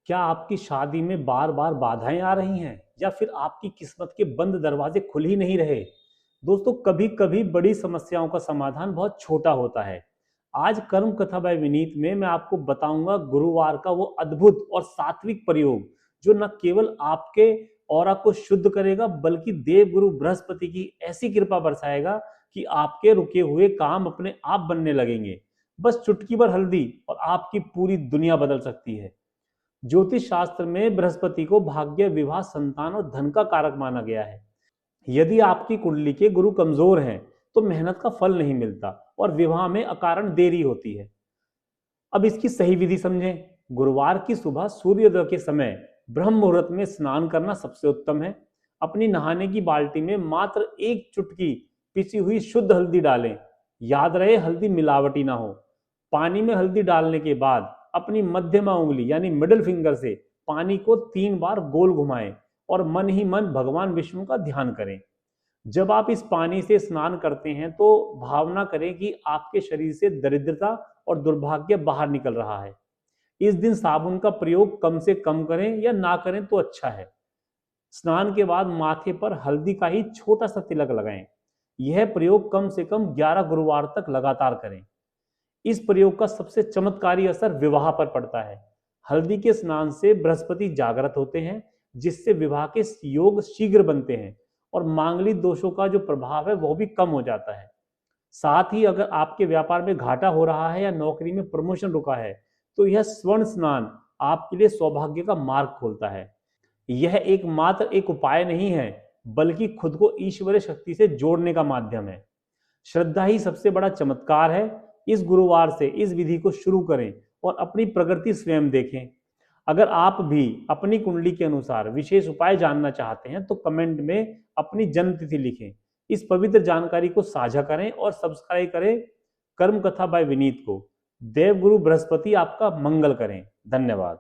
क्या आपकी शादी में बार बार बाधाएं आ रही हैं या फिर आपकी किस्मत के बंद दरवाजे खुल ही नहीं रहे। दोस्तों, कभी कभी बड़ी समस्याओं का समाधान बहुत छोटा होता है। आज कर्म कथा बाय विनीत में मैं आपको बताऊंगा गुरुवार का वो अद्भुत और सात्विक प्रयोग जो न केवल आपके ऑरा को शुद्ध करेगा बल्कि देव गुरु बृहस्पति की ऐसी कृपा बरसाएगा कि आपके रुके हुए काम अपने आप बनने लगेंगे। बस चुटकी भर हल्दी और आपकी पूरी दुनिया बदल सकती है। ज्योतिष शास्त्र में बृहस्पति को भाग्य, विवाह, संतान और धन का कारक माना गया है। यदि आपकी कुंडली के गुरु कमजोर हैं तो मेहनत का फल नहीं मिलता और विवाह में अकारण देरी होती है। अब इसकी सही विधि समझें। गुरुवार की सुबह सूर्योदय के समय ब्रह्म मुहूर्त में स्नान करना सबसे उत्तम है। अपनी नहाने की बाल्टी में मात्र एक चुटकी पिसी हुई शुद्ध हल्दी डालें। याद रहे, हल्दी मिलावटी ना हो। पानी में हल्दी डालने के बाद अपनी मध्यमा उंगली यानी मिडिल फिंगर से पानी को 3 बार गोल घुमाएं और मन ही मन भगवान विष्णु का ध्यान करें। जब आप इस पानी से स्नान करते हैं तो भावना करें कि आपके शरीर से दरिद्रता और दुर्भाग्य बाहर निकल रहा है। इस दिन साबुन का प्रयोग कम से कम करें या ना करें तो अच्छा है। स्नान के बाद माथे पर हल्दी का ही छोटा सा तिलक लगाएं। यह प्रयोग कम से कम 11 गुरुवार तक लगातार करें। इस प्रयोग का सबसे चमत्कारी असर विवाह पर पड़ता है। हल्दी के स्नान से बृहस्पति जागृत होते हैं, जिससे विवाह के योग शीघ्र बनते हैं और मांगलिक दोषों का जो प्रभाव है वो भी कम हो जाता है। साथ ही अगर आपके व्यापार में घाटा हो रहा है या नौकरी में प्रमोशन रुका है तो यह स्वर्ण स्नान आपके लिए सौभाग्य का मार्ग खोलता है। यह एकमात्र एक उपाय नहीं है बल्कि खुद को ईश्वरीय शक्ति से जोड़ने का माध्यम है। श्रद्धा ही सबसे बड़ा चमत्कार है। इस गुरुवार से इस विधि को शुरू करें और अपनी प्रगति स्वयं देखें। अगर आप भी अपनी कुंडली के अनुसार विशेष उपाय जानना चाहते हैं तो कमेंट में अपनी जन्म तिथि लिखें। इस पवित्र जानकारी को साझा करें और सब्सक्राइब करें कर्म कथा बाय विनीत को। देवगुरु बृहस्पति आपका मंगल करें। धन्यवाद।